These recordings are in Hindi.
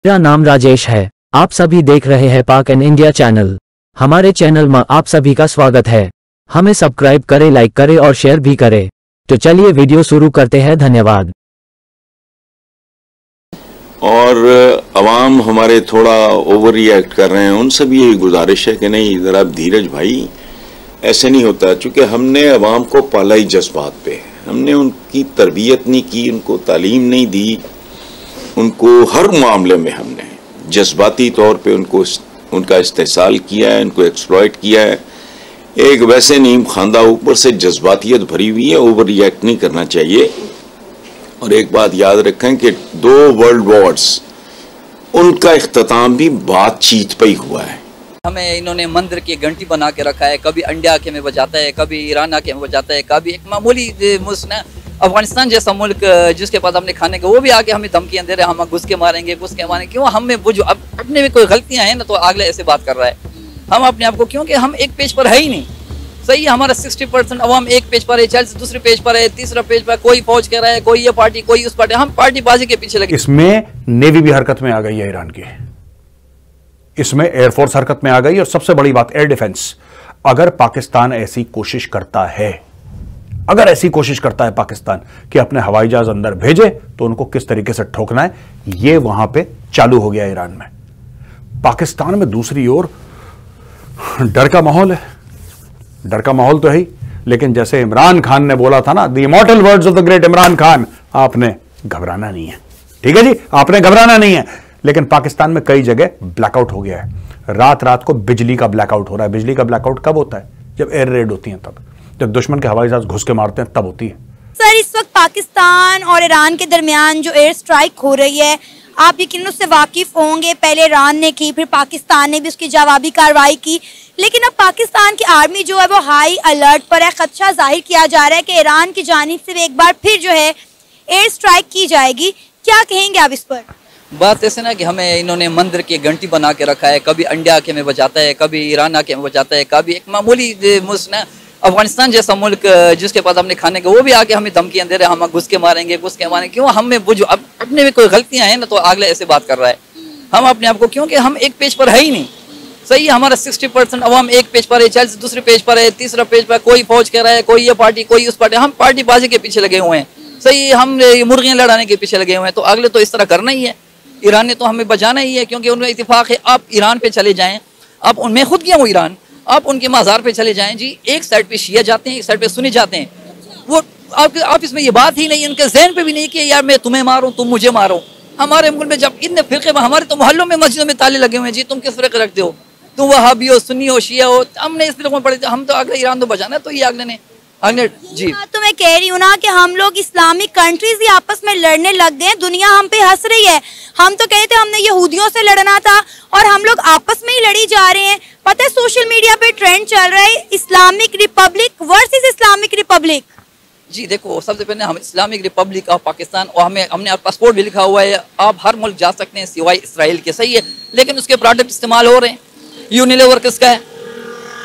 मेरा नाम राजेश है। आप सभी देख रहे हैं पाक एंड इंडिया चैनल। हमारे चैनल में आप सभी का स्वागत है। हमें सब्सक्राइब करें, लाइक करें और शेयर भी करें। तो चलिए वीडियो शुरू करते हैं। धन्यवाद। और अवाम हमारे थोड़ा ओवर रिएक्ट कर रहे हैं, उनसे भी यही गुजारिश है कि नहीं, ज़रा धीरज भाई, ऐसे नहीं होता। चूँकि हमने अवाम को पाला ही जज्बात पे, हमने उनकी तरबियत नहीं की, उनको तालीम नहीं दी, उनको हर मामले में हमने जज्बाती तौर पे उनका इस्तेसाल किया है, उनको एक्सप्लॉइट किया है। एक वैसे नीम खानदा ऊपर से जज्बातियत भरी हुई है, ओवर रिएक्ट नहीं करना चाहिए। और एक बात याद रखें कि 2 वर्ल्ड वॉर्स, उनका इख्तिताम भी बातचीत पे ही हुआ है। हमें इन्होंने मंदिर की घंटी बना के रखा है, कभी इंडिया के में बजाता है, कभी ईरान आके में बजाता है, कभी एक मामूली मुल्क अफगानिस्तान जैसा मुल्क जिसके पास हमने खाने का, वो भी आके हमें धमकियां दे रहे हैं, हम घुस के मारेंगे। क्यों हमें वो जो अपने में कोई गलतियां हैं ना, तो अगले ऐसे बात कर रहा है। हम अपने आप को, क्योंकि हम एक पेज पर है ही नहीं। सही है, हमारा 60% अवाम एक पेज पर है, 40 दूसरे पेज पर है, तीसरा पेज पर कोई फौज कह रहा है, कोई ये पार्टी, कोई उस पार्टी। हम पार्टी बाजी के पीछे लगे। इसमें नेवी भी हरकत में आ गई है ईरान की, इसमें एयरफोर्स हरकत में आ गई। और सबसे बड़ी बात एयर डिफेंस। अगर पाकिस्तान ऐसी कोशिश करता है, अगर ऐसी कोशिश करता है पाकिस्तान कि अपने हवाई जहाज अंदर भेजे, तो उनको किस तरीके से ठोकना है, यह वहां पे चालू हो गया ईरान में। पाकिस्तान में दूसरी ओर डर का माहौल है। डर का माहौल तो है ही, लेकिन जैसे इमरान खान ने बोला था ना, the immortal words of the great Imran Khan, आपने घबराना नहीं है। ठीक है जी, आपने घबराना नहीं है। लेकिन पाकिस्तान में कई जगह ब्लैकआउट हो गया है। रात रात को बिजली का ब्लैकआउट हो रहा है। बिजली का ब्लैकआउट कब होता है? जब एयर रेड होती है, तब जब दुश्मन के हवाई जहाज घुस के मारते हैं, तब होती है। सर, इस वक्त पाकिस्तान और ईरान के दरमियान जो एयर स्ट्राइक हो रही है, आप यकीनन उससे वाकिफ होंगे। पहले ईरान ने की, फिर पाकिस्तान ने भी उसकी जवाबी कार्रवाई की। लेकिन अब पाकिस्तान की आर्मी जो है वो हाई अलर्ट पर है। खदशा जाहिर किया जा रहा है कि ईरान की जानिब से भी एक बार फिर जो है एयर स्ट्राइक की जाएगी। क्या कहेंगे आप इस पर? बात ऐसे ना कि हमें इन्होंने मंदिर की घंटी बना के रखा है, कभी इंडिया के में बजाता है, कभी ईरान आके में बजाता है, कभी एक मामूली मुल्क अफगानिस्तान जैसा मुल्क जिसके पास हमने खाने का, वो भी आके हमें धमकियां दे रहे हैं, हम घुस के मारेंगे। क्यों हमें वो जो अपने में कोई गलतियां हैं ना, तो अगले ऐसे बात कर रहा है। हम अपने आप को, क्योंकि हम एक पेज पर है ही नहीं। सही है, हमारा 60% अवाम एक पेज पर है, 40 दूसरे पेज पर है, तीसरा पेज पर कोई फौज कह रहा है, कोई ये पार्टी, कोई उस पार्टी। हम पार्टी बाजी के पीछे लगे हुए हैं। सही है, हम मुर्गियां लड़ाने के पीछे लगे हुए हैं। तो अगले तो इस तरह करना ही है। ईरान ने तो हमें बचाना ही है, क्योंकि उनका इत्तेफाक है। आप ईरान पे चले जाएं, आप उनमें खुद गया हूँ ईरान, आप उनके मज़ार पे चले जाएं जी, एक साइड पे शिया जाते हैं, एक साइड पे सुन्नी जाते हैं। वो आप इसमें ये बात ही नहीं, उनके ज़हन पे भी नहीं कि यार मैं तुम्हें मारूं, तुम मुझे मारो। हमारे मुल्क में जब इतने फिरके, हमारे तो मोहल्लों में, मस्जिदों में ताले लगे हुए हैं जी, तुम किस फिरके रखते हो, तुम वहाबी हो, सुन्नी हो, शिया हो। हमने इस फिरकों में पड़े, हम तो अगले ईरान तो बचाना है, तो ये अगले ने जी। तो मैं कह रही हूँ ना कि हम लोग इस्लामिक कंट्रीज ही आपस में लड़ने लग गए। दुनिया हम पे हंस रही है। हम तो कहते थे हमने यहूदियों से लड़ना था, और हम लोग आपस में ही लड़ी जा रहे हैं। पता है, सोशल मीडिया पे ट्रेंड चल रहा है, Islamic republic versus Islamic republic. जी देखो, सबसे पहले हम इस्लामिक रिपब्लिक ऑफ पाकिस्तान, और हमने पासपोर्ट भी लिखा हुआ है, आप हर मुल्क जा सकते हैं सिवाय इसराइल के। सही है, लेकिन उसके प्रोडक्ट इस्तेमाल हो रहे हैं। यूनिलीवर किसका है?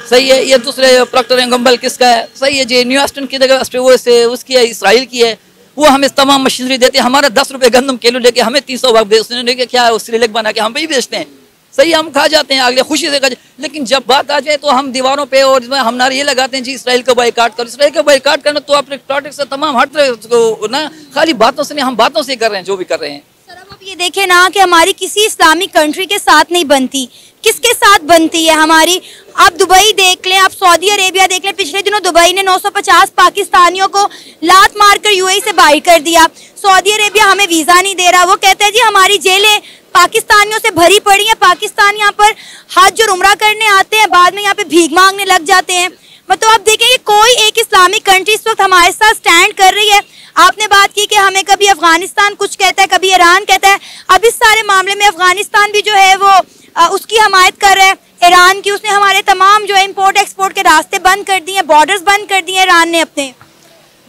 सही है, ये दूसरे प्रॉक्टर एंड गैम्बल किसका है? सही है जी, न्यूएस्टन की जगह उसकी है, इसराइल की है। वो हमें तमाम मशीनरी देते हैं। हमारा 10 रुपये गंदम किलो लेके हमें 300 लेके क्या है, सिलेक बना के हम पे ही बेचते हैं। सही, हम खा जाते हैं अगले खुशी से। लेकिन जब बात आ जाए तो हम दीवारों पे और हम नारे ये लगाते हैं जी, इसराइल को बाइकाट करो। इसराइल को बाइकाट करना तो अपने प्रोडक्ट से तमाम हर तरह ना, खाली बातों से नहीं, हम बातों से कर रहे हैं जो भी कर रहे हैं। सर, अब आप ये देखें ना कि हमारी किसी इस्लामिक कंट्री के साथ नहीं बनती, किसके साथ बनती है हमारी? आप दुबई देख लें, आप सऊदी अरेबिया देख लें। पिछले दिनों दुबई ने 950 पाकिस्तानियों को लात मारकर यूएई से बाहर कर दिया। सऊदी अरेबिया हमें वीजा नहीं दे रहा। वो कहता है जी हमारी जेलें पाकिस्तानियों से भरी पड़ी हैं। पाकिस्तान यहाँ पर हज और उम्रा करने आते हैं, बाद में यहाँ पे भीख मांगने लग जाते हैं। मतलब आप देखेंगे कोई एक इस्लामिक कंट्री इस वक्त हमारे साथ स्टैंड कर रही है। आपने बात की कि हमें कभी अफगानिस्तान कुछ कहता है, कभी ईरान कहता है। अब इस सारे मामले में अफगानिस्तान भी जो है वो उसकी हमायत कर रहा है, ईरान की। उसने हमारे तमाम जो है इम्पोर्ट एक्सपोर्ट के रास्ते बंद कर दिए, बॉर्डर्स बंद कर दिए ईरान ने अपने।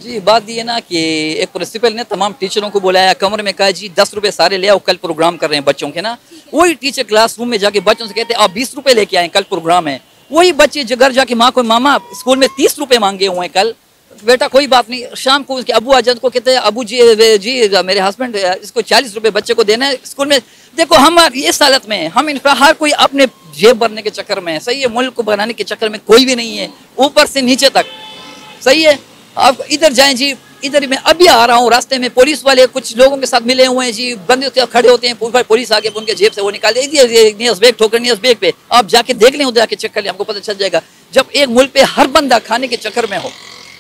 जी, बात ये ना कि एक प्रिंसिपल ने तमाम टीचरों को बुलाया, कमरे में कहा जी 10 रुपये सारे ले आओ, कल प्रोग्राम कर रहे हैं बच्चों के ना। वही टीचर क्लासरूम में जाके बच्चों से कहते हैं आप 20 रुपये लेके आए, कल प्रोग्राम है। वही बच्चे जो घर जाके माँ को, मामा स्कूल में 30 रुपये मांगे हुए हैं कल, बेटा कोई बात नहीं, शाम को उसके अबू आजाद को कहते हैं अबू जी मेरे हस्बैंड इसको 40 रुपए बच्चे को देना है स्कूल में। देखो हम इस हालत में हैं, हम इनका हर कोई अपने जेब भरने के चक्कर में है, सही है, मुल्क को बनाने के चक्कर में कोई भी नहीं है, ऊपर से नीचे तक, सही है। आप इधर जाएं जी, इधर मैं अभी आ रहा हूँ, रास्ते में पुलिस वाले कुछ लोगों के साथ मिले हुए हैं जी, बंदे खड़े होते हैं, पुलिस आके उनके जेब से वो निकाल नियस बैग ठोकर नियस बैग पे, आप जाके देख लें, उधर जाके चेक कर लें, आपको पता चल जाएगा। जब एक मुल्क पे हर बंदा खाने के चक्कर में हो,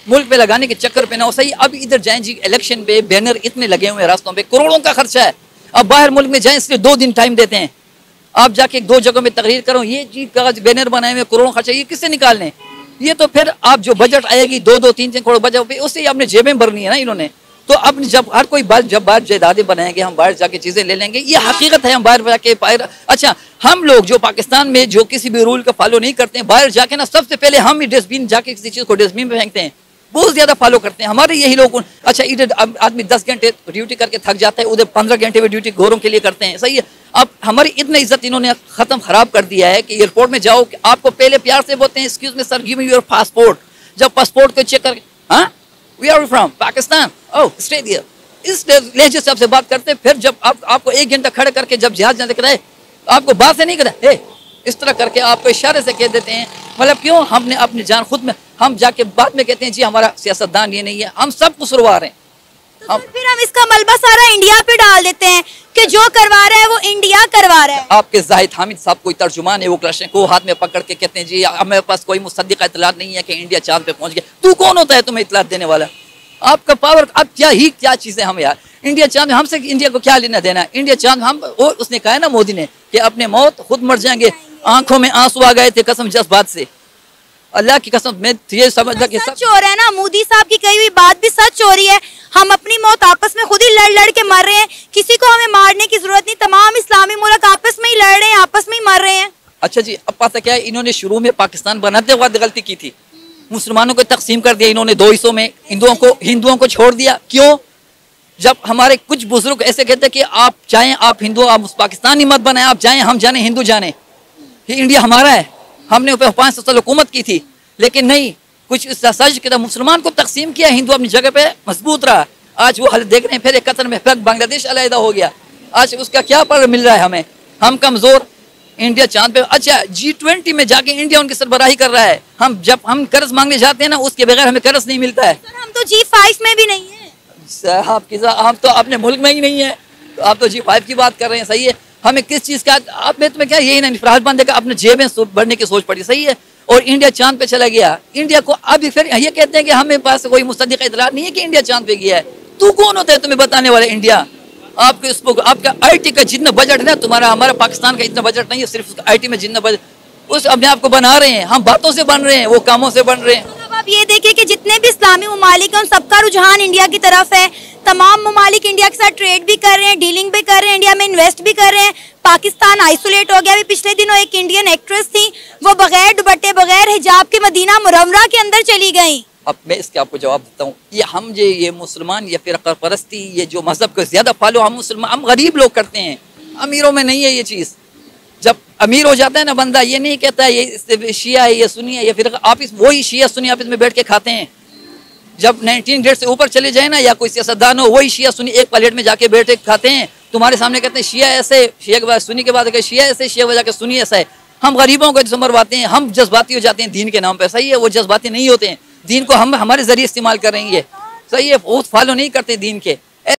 मुल्क पे लगाने के चक्कर पे ना हो, सही। अब इधर जाएं जी, इलेक्शन पे बैनर इतने लगे हुए हैं रास्तों पे, करोड़ों का खर्चा है। अब बाहर मुल्क में जाएं, इसलिए 2 दिन टाइम देते हैं, आप जाके 2 जगहों में तकरीर करो, ये जी कागज बैनर बनाए हुए करोड़ों खर्चा, ये किससे निकालने? ये तो फिर आप जो बजट आएगी 2-2, 3-3 करोड़ बजट पे, उससे आपने जेबें भरनी है ना इन्होंने। तो अब जब हर कोई जब बाहर जायदादें बनाएंगे, हम बाहर जाके चीजें ले लेंगे, ये हकीकत है। हम बाहर जाके अच्छा, हम लोग जो पाकिस्तान में जो किसी भी रूल का फॉलो नहीं करते हैं, बाहर जाके ना सबसे पहले हम ही डस्टबिन जाके किसी चीज को डस्टबिन में फेंकते हैं, बहुत ज्यादा फॉलो करते हैं हमारे यही लोग। अच्छा, इधर आदमी 10 घंटे ड्यूटी करके थक जाता है, उधर 15 घंटे में ड्यूटी गोरों के लिए करते हैं, सही है। अब हमारी इतनी इज्जत इन्होंने खराब कर दिया है कि एयरपोर्ट में जाओ, आपको पहले प्यार से बोलते हैं excuse me sir, give me your passport. जब पासपोर्ट को चेक करके, हाँ we are from Pakistan, oh stay there, इस लहजे से आपसे बात करते हैं। फिर जब आपको 1 घंटा खड़े करके जब जहाज जाने कराए, आपको बात से नहीं कराए, इस तरह करके आपको इशारे से कह देते हैं। मतलब क्यों? हमने अपनी जान खुद में, हम जाके बाद में कहते हैं जी हमारा सियासतदान ये नहीं है, हम सब कुसरवार हैं। तो फिर हम इसका मलबा सारा इंडिया पे डाल देते हैं कि जो करवा रहा है वो इंडिया करवा रहा है। आपके जाहिद हामिद साहब कोई तर्जुमान है, वो क्लशन को हाथ में पकड़ के कहते हैं जी हमारे पास कोई मुसद्दिक़ इत्तलात नहीं है कि इंडिया चांद पे पहुंच गया। तू कौन होता है तुम्हें इत्तलात देने वाला? आपका पावर, अब क्या चीजें हम यार, इंडिया चांद, हमसे इंडिया को क्या लेना देना? इंडिया चांद हम, और उसने कहा है ना मोदी ने कि अपने मौत खुद मर जाएंगे, आंखों में आंसू आ गए थे कसम जज्बात से, अल्लाह की कसम। मैं ये समझदा कि सच हो रहा है ना, मोदी साहब की कही हुई बात भी सच हो रही है। हम अपनी मौत आपस में खुद ही लड़ के मर रहे हैं, किसी को हमें मारने की जरूरत नहीं, तमाम इस्लामी मुल्क आपस में ही लड़ रहे हैं, आपस में ही मर रहे हैं। अच्छा जी, अब पता क्या है, इन्होंने शुरू में पाकिस्तान बनाते वक्त गलती की थी, मुसलमानों को तकसीम कर दिया इन्होंने 2 हिस्सों में, हिंदुओं को छोड़ दिया। क्यों? जब हमारे कुछ बुजुर्ग ऐसे कहते कि आप चाहें आप हिंदू, आप पाकिस्तानी मत बनाए, आप जाएं हम जाने हिंदू जाने, ये इंडिया हमारा है, हमने 500 साल हुकूमत की थी, लेकिन नहीं, कुछ सच के मुसलमान को तकसीम किया, हिंदू अपनी जगह पे मजबूत रहा। आज वो हालत देख रहे हैं, फिर 71 में फिर बांग्लादेश अलहदा हो गया, आज उसका क्या पर मिल रहा है हमें, हम कमजोर, इंडिया चांद पे। अच्छा, G20 में जाके इंडिया उनकी सरबराही कर रहा है, हम जब हम कर्ज मांगने जाते हैं ना, उसके बगैर हमें कर्ज नहीं मिलता है। हम तो G5 में भी नहीं है, हम तो अपने मुल्क में ही नहीं है, तो आप तो G5 की बात कर रहे हैं, सही है। हमें किस चीज का, आप में तुम्हें क्या यही ना फराज बंद है, अपने जेबें बढ़ने की सोच पड़ी, सही है। और इंडिया चांद पे चला गया, इंडिया को अब फिर ये कहते हैं कि हमें पास कोई मुसद्दिक़ इत्तलात नहीं है कि इंडिया चांद पे गया है। तू कौन होता है तुम्हें बताने वाला इंडिया? आपका IT का जितना बजट है ना, तुम्हारा हमारा पाकिस्तान का इतना बजट नहीं है, सिर्फ IT में जितना बजट, उस अपने आप को बना रहे हैं, हम बातों से बन रहे हैं, वो कामों से बन रहे हैं। तो आप ये देखिए कि जितने भी इस्लामी ममालिक हैं उन सबका रुझान इंडिया की तरफ है, तमाम ममालिक इंडिया के साथ ट्रेड भी कर रहे हैं, डीलिंग भी कर रहे हैं, इंडिया में इन्वेस्ट भी कर रहे हैं। पाकिस्तान आइसोलेट हो गया। अभी पिछले दिनों एक इंडियन एक्ट्रेस थी, वो बगैर दुपट्टे बगैर हिजाब के मदीना मुनव्वरा के अंदर चली गई। अब मैं इसके आपको जवाब देता हूँ, ये मुसलमान या फिर परस्ती, ये जो मजहब को ज्यादा फॉलो हम गरीब लोग करते हैं, अमीरों में नहीं है ये चीज़। जब अमीर हो जाता है ना बंदा, ये नहीं कहता है ये शिया है, ये सुन्नी है, या फिर आप वही शिया सुन्नी आपस में बैठ के खाते हैं। जब 19 ग्रेड से ऊपर चले जाए ना, या कोई सियासतदान हो, वही शिया सुन्नी एक प्लेट में जाके बैठ के खाते हैं, तुम्हारे सामने कहते हैं शिया ऐसे, शिया के बाद सुन्नी के बाद शिया ऐसे, शिया के बाद सुन्नी ऐसा है। हम गरीबों को मरवाते हैं, हम जज्बाती हो जाते हैं दीन के नाम पर, सही है। वो जज्बाती नहीं होते हैं, दीन को हम हमारे जरिए इस्तेमाल कर रहे हैं, सही है। वो फॉलो नहीं करते दीन के।